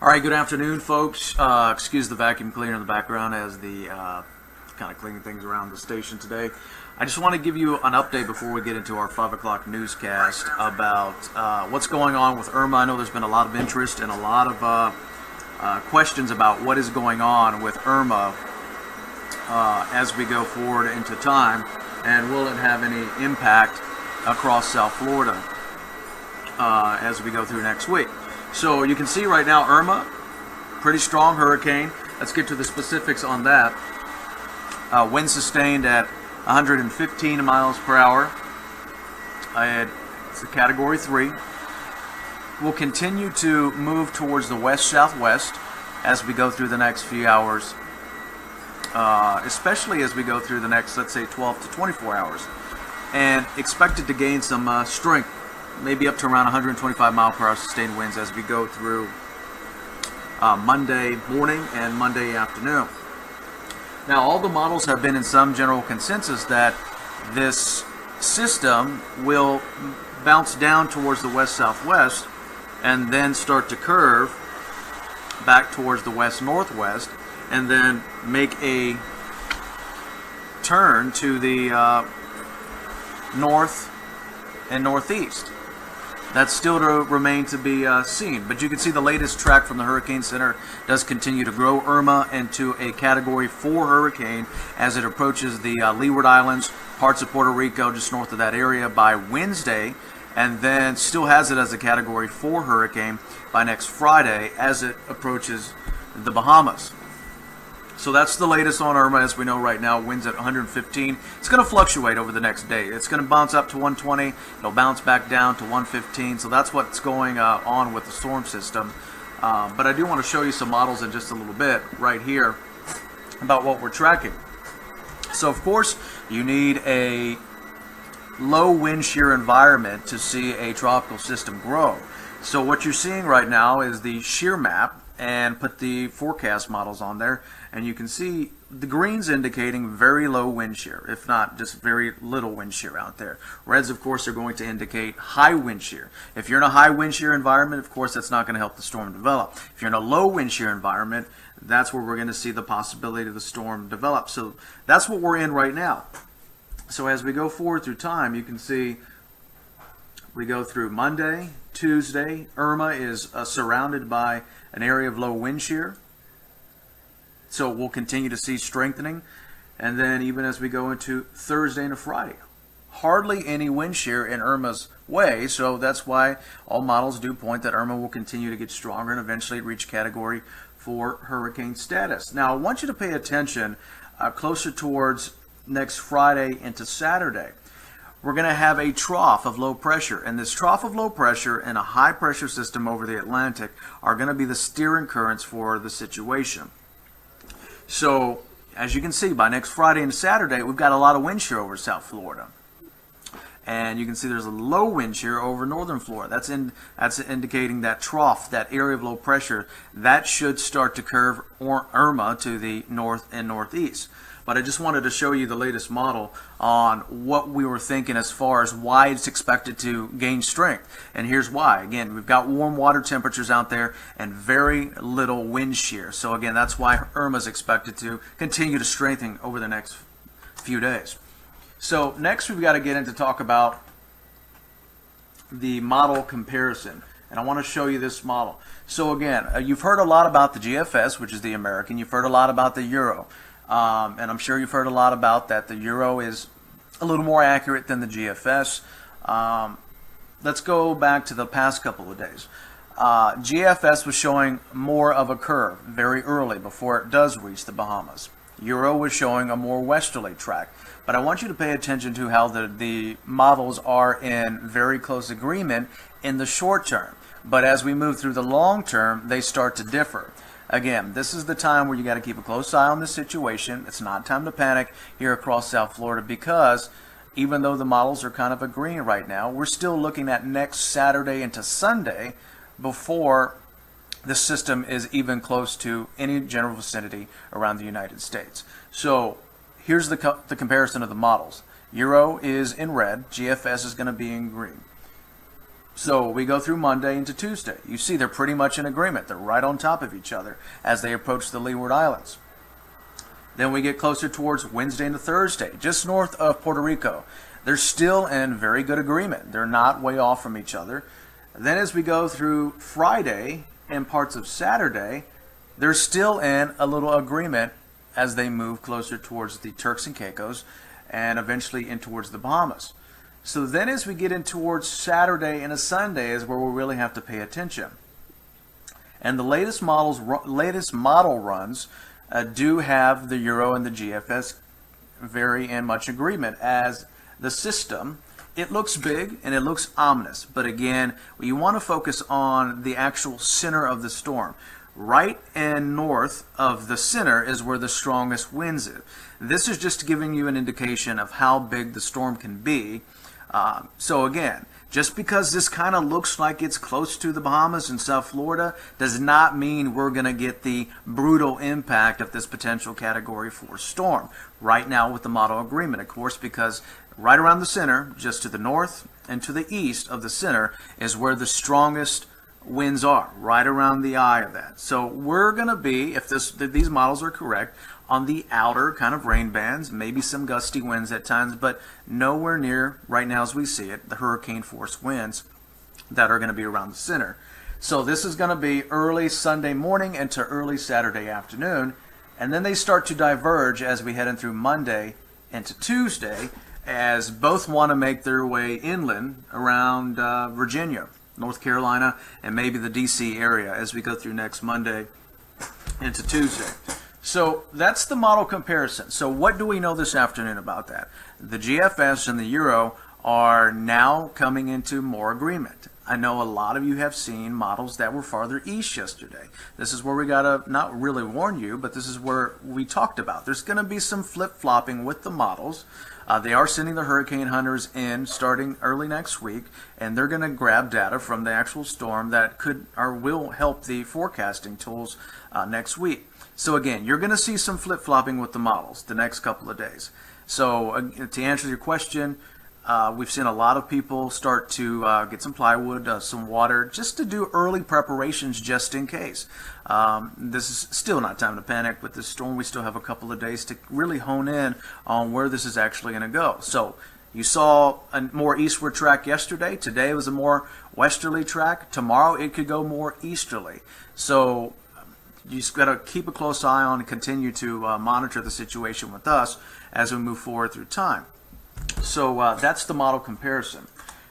All right, good afternoon, folks. Excuse the vacuum cleaner in the background as the kind of cleaning things around the station today. I just want to give you an update before we get into our 5 o'clock newscast about what's going on with IRMA. I know there's been a lot of interest and a lot of questions about what is going on with IRMA as we go forward into time, and will it have any impact across South Florida as we go through next week. So you can see right now IRMA, pretty strong hurricane. Let's get to the specifics on that. Wind sustained at 115 miles per hour. It's a Category 3. We'll continue to move towards the west-southwest as we go through the next few hours, especially as we go through the next, let's say, 12 to 24 hours. And expected to gain some strength, maybe up to around 125 mile per hour sustained winds as we go through Monday morning and Monday afternoon. Now, all the models have been in some general consensus that this system will bounce down towards the west-southwest and then start to curve back towards the west-northwest and then make a turn to the north and northeast. That's still to remain to be seen. But you can see the latest track from the Hurricane Center does continue to grow IRMA into a Category 4 hurricane as it approaches the Leeward Islands, parts of Puerto Rico, just north of that area by Wednesday, and then still has it as a Category 4 hurricane by next Friday as it approaches the Bahamas. So that's the latest on IRMA as we know right now. Winds at 115. It's going to fluctuate over the next day. It's going to bounce up to 120. It'll bounce back down to 115. So that's what's going on with the storm system. But I do want to show you some models in just a little bit right here about what we're tracking. So of course you need a low wind shear environment to see a tropical system grow. So what you're seeing right now is the shear map, and put the forecast models on there, and you can see the greens indicating very low wind shear, if not just very little wind shear out there. Reds, of course, are going to indicate high wind shear. If you're in a high wind shear environment, of course, that's not going to help the storm develop. If you're in a low wind shear environment, that's where we're going to see the possibility of the storm develop. So that's what we're in right now. So as we go forward through time, you can see we go through Monday, Tuesday. IRMA is surrounded by an area of low wind shear. So we'll continue to see strengthening. And then even as we go into Thursday and Friday, hardly any wind shear in IRMA's way. So that's why all models do point that IRMA will continue to get stronger and eventually reach Category 4 hurricane status. Now I want you to pay attention closer towards next Friday into Saturday. We're going to have a trough of low pressure, and this trough of low pressure and a high pressure system over the Atlantic are going to be the steering currents for the situation. So as you can see, by next Friday and Saturday, we've got a lot of wind shear over South Florida, and you can see there's a low wind shear over northern Florida. That's indicating that trough, that area of low pressure, that should start to curve IRMA to the north and northeast. But I just wanted to show you the latest model on what we were thinking as far as why it's expected to gain strength. And here's why. Again, we've got warm water temperatures out there and very little wind shear. So again, that's why IRMA is expected to continue to strengthen over the next few days. So next we've got to get into talk about the model comparison. And I want to show you this model. So again, you've heard a lot about the GFS, which is the American. You've heard a lot about the Euro. And I'm sure you've heard a lot about that the Euro is a little more accurate than the GFS. Let's go back to the past couple of days. GFS was showing more of a curve very early before it does reach the Bahamas. Euro was showing a more westerly track. But I want you to pay attention to how the models are in very close agreement in the short term. But as we move through the long term, they start to differ. Again, this is the time where you got to keep a close eye on the situation. It's not time to panic here across South Florida, because even though the models are kind of agreeing right now, we're still looking at next Saturday into Sunday before the system is even close to any general vicinity around the United States. So here's the comparison of the models. Euro is in red, GFS is going to be in green. So we go through Monday into Tuesday. You see they're pretty much in agreement. They're right on top of each other as they approach the Leeward Islands. Then we get closer towards Wednesday into Thursday, just north of Puerto Rico. They're still in very good agreement. They're not way off from each other. Then as we go through Friday and parts of Saturday, they're still in a little agreement as they move closer towards the Turks and Caicos and eventually in towards the Bahamas. So then as we get in towards Saturday and a Sunday is where we really have to pay attention. And the latest model runs do have the Euro and the GFS very in much agreement as the system. It looks big and it looks ominous, but again, you want to focus on the actual center of the storm. Right and north of the center is where the strongest winds is. This is just giving you an indication of how big the storm can be. So again, just because this kind of looks like it's close to the Bahamas and South Florida does not mean we're going to get the brutal impact of this potential Category 4 storm right now with the model agreement, of course, because right around the center, just to the north and to the east of the center, is where the strongest winds are, right around the eye of that. So we're going to be, if these models are correct, on the outer kind of rain bands, maybe some gusty winds at times, but nowhere near, right now as we see it, the hurricane force winds that are going to be around the center. So this is going to be early Sunday morning into early Saturday afternoon, and then they start to diverge as we head in through Monday into Tuesday, as both want to make their way inland around Virginia, North Carolina, and maybe the DC area as we go through next Monday into Tuesday. So that's the model comparison. So what do we know this afternoon about that? The GFS and the Euro are now coming into more agreement. I know a lot of you have seen models that were farther east yesterday. This is where we got to not really warn you, but this is where we talked about. There's going to be some flip-flopping with the models. They are sending the hurricane hunters in starting early next week, and they're going to grab data from the actual storm that could or will help the forecasting tools next week. So again, you're going to see some flip-flopping with the models the next couple of days. So to answer your question, we've seen a lot of people start to get some plywood, some water, just to do early preparations just in case. This is still not time to panic with this storm. We still have a couple of days to really hone in on where this is actually going to go. So you saw a more eastward track yesterday. Today was a more westerly track. Tomorrow it could go more easterly. So you just got to keep a close eye on and continue to monitor the situation with us as we move forward through time. So that's the model comparison.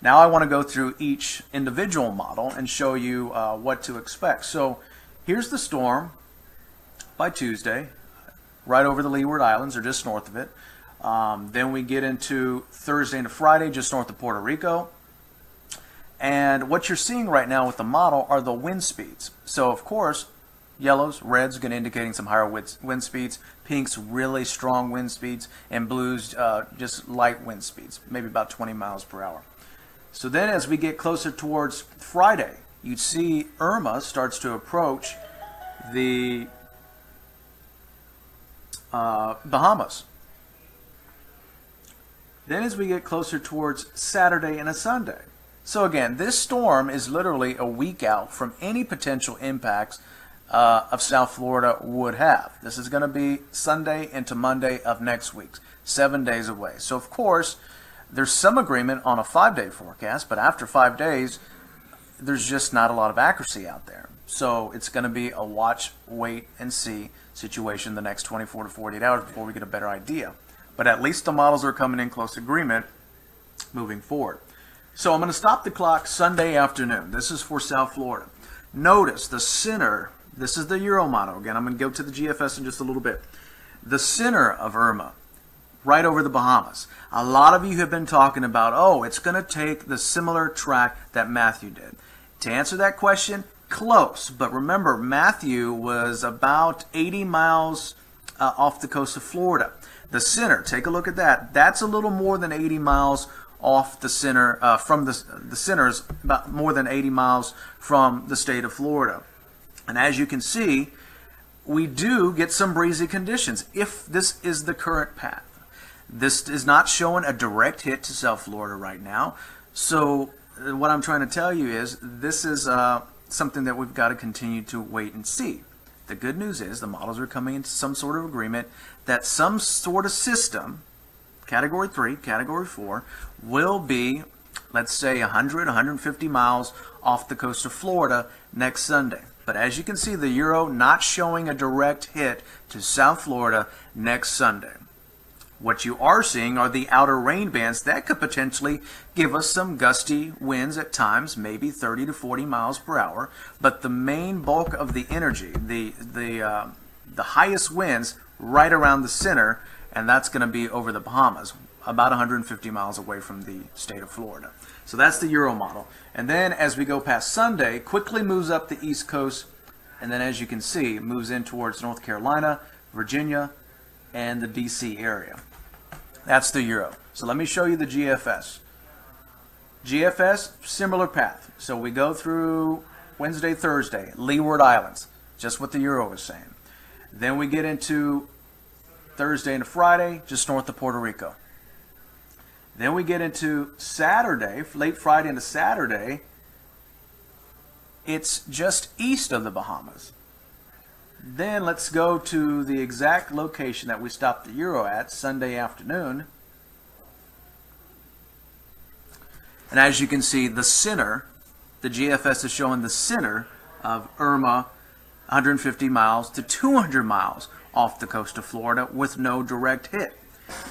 Now I want to go through each individual model and show you what to expect. So here's the storm by Tuesday, right over the Leeward Islands or just north of it. Then we get into Thursday into Friday, just north of Puerto Rico. And what you're seeing right now with the model are the wind speeds. So of course, yellows, reds, going to indicating some higher wind speeds. Pinks, really strong wind speeds. And blues, just light wind speeds, maybe about 20 miles per hour. So then as we get closer towards Friday, you'd see IRMA starts to approach the Bahamas. Then as we get closer towards Saturday and a Sunday. So again, this storm is literally a week out from any potential impacts of South Florida would have. This is going to be Sunday into Monday of next week, 7 days away. So of course, there's some agreement on a 5-day forecast, but after 5 days, there's just not a lot of accuracy out there. So it's going to be a watch, wait, and see situation the next 24 to 48 hours before we get a better idea. But at least the models are coming in close agreement moving forward. So I'm going to stop the clock Sunday afternoon. This is for South Florida. Notice the center. This is the Euro model. Again, I'm going to go to the GFS in just a little bit. The center of IRMA, right over the Bahamas. A lot of you have been talking about, oh, it's going to take the similar track that Matthew did. To answer that question, close. But remember, Matthew was about 80 miles off the coast of Florida. The center, take a look at that. That's a little more than 80 miles off the center, from the centers, about more than 80 miles from the state of Florida. And as you can see, we do get some breezy conditions if this is the current path. This is not showing a direct hit to South Florida right now. So what I'm trying to tell you is this is something that we've got to continue to wait and see. The good news is the models are coming into some sort of agreement that some sort of system, Category 3, Category 4, will be, let's say, 100, 150 miles off the coast of Florida next Sunday. But as you can see, the Euro not showing a direct hit to South Florida next Sunday. What you are seeing are the outer rain bands that could potentially give us some gusty winds at times, maybe 30 to 40 miles per hour. But the main bulk of the energy, the highest winds right around the center, and that's going to be over the Bahamas, about 150 miles away from the state of Florida. So that's the Euro model. And then as we go past Sunday, quickly moves up the East Coast, and then as you can see, moves in towards North Carolina, Virginia, and the DC area. That's the Euro. So let me show you the GFS. GFS, similar path. So we go through Wednesday, Thursday, Leeward Islands, just what the Euro is saying. Then we get into Thursday and Friday, just north of Puerto Rico. Then we get into Saturday, late Friday into Saturday, it's just east of the Bahamas. Then let's go to the exact location that we stopped the Euro at Sunday afternoon. And as you can see, the center, the GFS is showing the center of IRMA 150 miles to 200 miles off the coast of Florida with no direct hit.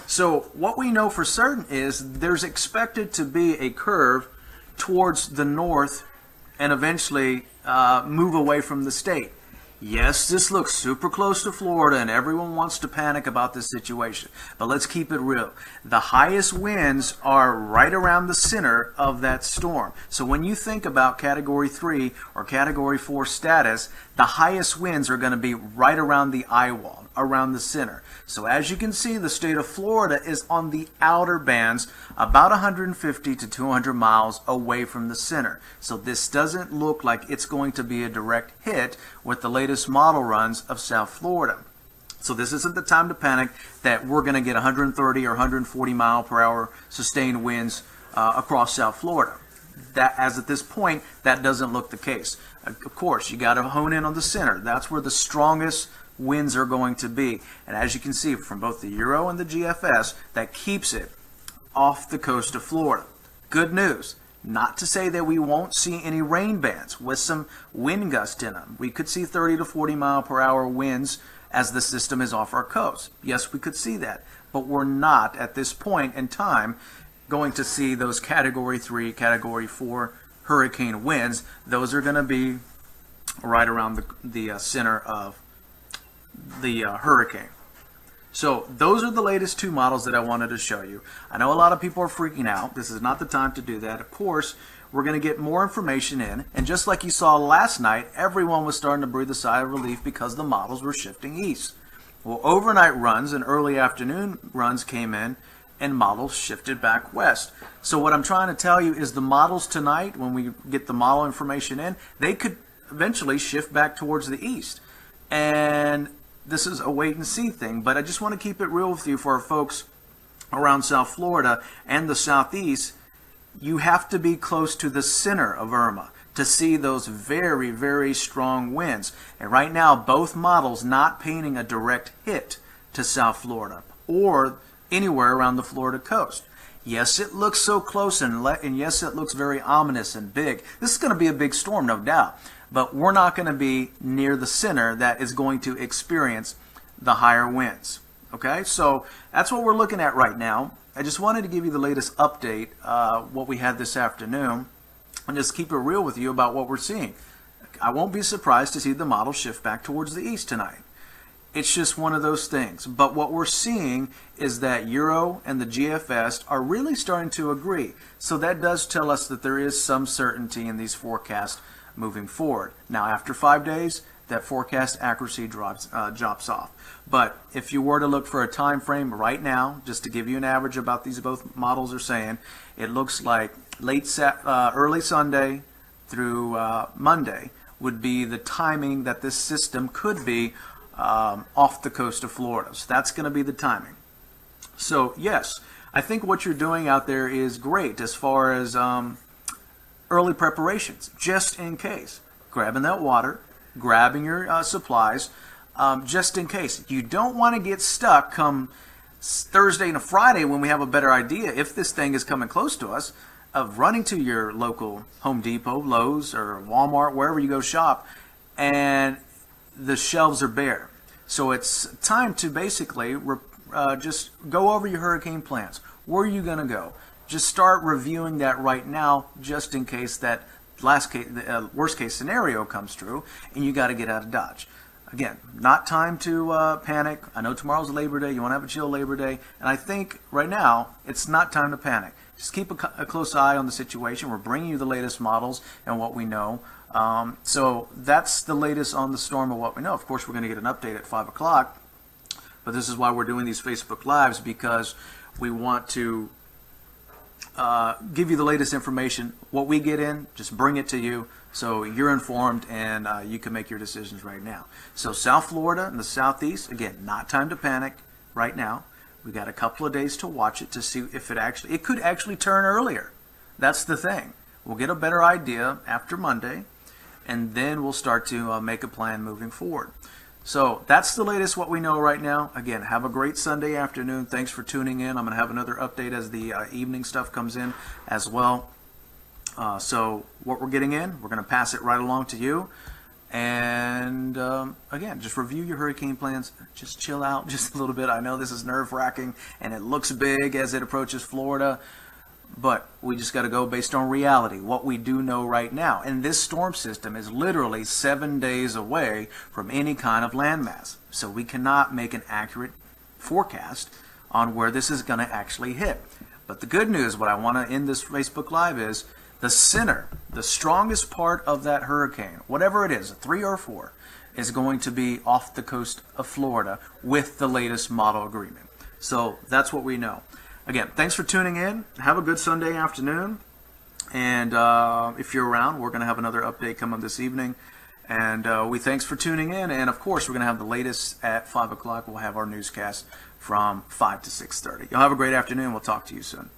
So what we know for certain is there's expected to be a curve towards the north and eventually move away from the state. Yes, this looks super close to Florida and everyone wants to panic about this situation, but let's keep it real. The highest winds are right around the center of that storm. So when you think about Category 3 or Category 4 status, the highest winds are going to be right around the eye wall, around the center. So as you can see, the state of Florida is on the outer bands, about 150 to 200 miles away from the center. So this doesn't look like it's going to be a direct hit with the latest model runs of South Florida. So this isn't the time to panic that we're going to get 130 or 140 mile per hour sustained winds across South Florida. That, as at this point, that doesn't look the case. Of course, you got to hone in on the center. That's where the strongest winds are going to be. And as you can see from both the Euro and the GFS, that keeps it off the coast of Florida. Good news. Not to say that we won't see any rain bands with some wind gusts in them. We could see 30 to 40 mile per hour winds as the system is off our coast. Yes, we could see that. But we're not, at this point in time, going to see those Category 3, Category 4 hurricane winds. Those are going to be right around the center of the hurricane. So those are the latest two models that I wanted to show you. I know a lot of people are freaking out. This is not the time to do that. Of course, we're going to get more information in. And just like you saw last night, everyone was starting to breathe a sigh of relief because the models were shifting east. Well, overnight runs and early afternoon runs came in and models shifted back west. So what I'm trying to tell you is the models tonight, when we get the model information in, they could eventually shift back towards the east. And this is a wait and see thing, but I just want to keep it real with you for our folks around South Florida and the southeast. You have to be close to the center of IRMA to see those very, very strong winds. And right now, both models not painting a direct hit to South Florida or anywhere around the Florida coast. Yes, it looks so close, and yes, it looks very ominous and big. This is going to be a big storm, no doubt. But we're not going to be near the center that is going to experience the higher winds. Okay, so that's what we're looking at right now. I just wanted to give you the latest update, what we had this afternoon, and just keep it real with you about what we're seeing. I won't be surprised to see the model shift back towards the east tonight. It's just one of those things. But what we're seeing is that Euro and the GFS are really starting to agree. So that does tell us that there is some certainty in these forecasts moving forward. Now, after 5 days, that forecast accuracy drops off. But if you were to look for a time frame right now, just to give you an average about these both models are saying, it looks like early Sunday through Monday would be the timing that this system could be off the coast of Florida. So that's going to be the timing. So yes, I think what you're doing out there is great as far as early preparations, just in case. Grabbing that water, grabbing your supplies, just in case. You don't want to get stuck come Thursday and a Friday when we have a better idea, if this thing is coming close to us, of running to your local Home Depot, Lowe's, or Walmart, wherever you go shop, and the shelves are bare. So it's time to basically just go over your hurricane plans. Where are you going to go? Just start reviewing that right now, just in case that worst case scenario comes true, and you got to get out of Dodge. Again, not time to panic. I know tomorrow's Labor Day. You want to have a chill Labor Day. And I think right now, it's not time to panic. Just keep a close eye on the situation. We're bringing you the latest models and what we know. So that's the latest on the storm and what we know. Of course, we're going to get an update at 5 o'clock. But this is why we're doing these Facebook Lives, because we want to give you the latest information. What we get in, just bring it to you so you're informed and you can make your decisions right now. So South Florida and the Southeast, again, not time to panic right now. We got a couple of days to watch it to see if it could actually turn earlier. That's the thing. We'll get a better idea after Monday, and then we'll start to make a plan moving forward. So that's the latest what we know right now. Again, have a great Sunday afternoon. Thanks for tuning in. I'm going to have another update as the evening stuff comes in as well. So what we're getting in, we're going to pass it right along to you. And again, just review your hurricane plans. Just chill out just a little bit. I know this is nerve-wracking and it looks big as it approaches Florida, but we just got to go based on reality, what we do know right now. And this storm system is literally 7 days away from any kind of landmass. So we cannot make an accurate forecast on where this is going to actually hit. But the good news, what I want to end this Facebook Live is, the center, the strongest part of that hurricane, whatever it is, a 3 or 4, is going to be off the coast of Florida with the latest model agreement. So that's what we know. Again, thanks for tuning in. Have a good Sunday afternoon. And if you're around, we're going to have another update coming this evening. And we thanks for tuning in. And of course, we're going to have the latest at 5 o'clock. We'll have our newscast from 5 to 6:30. You'll have a great afternoon. We'll talk to you soon.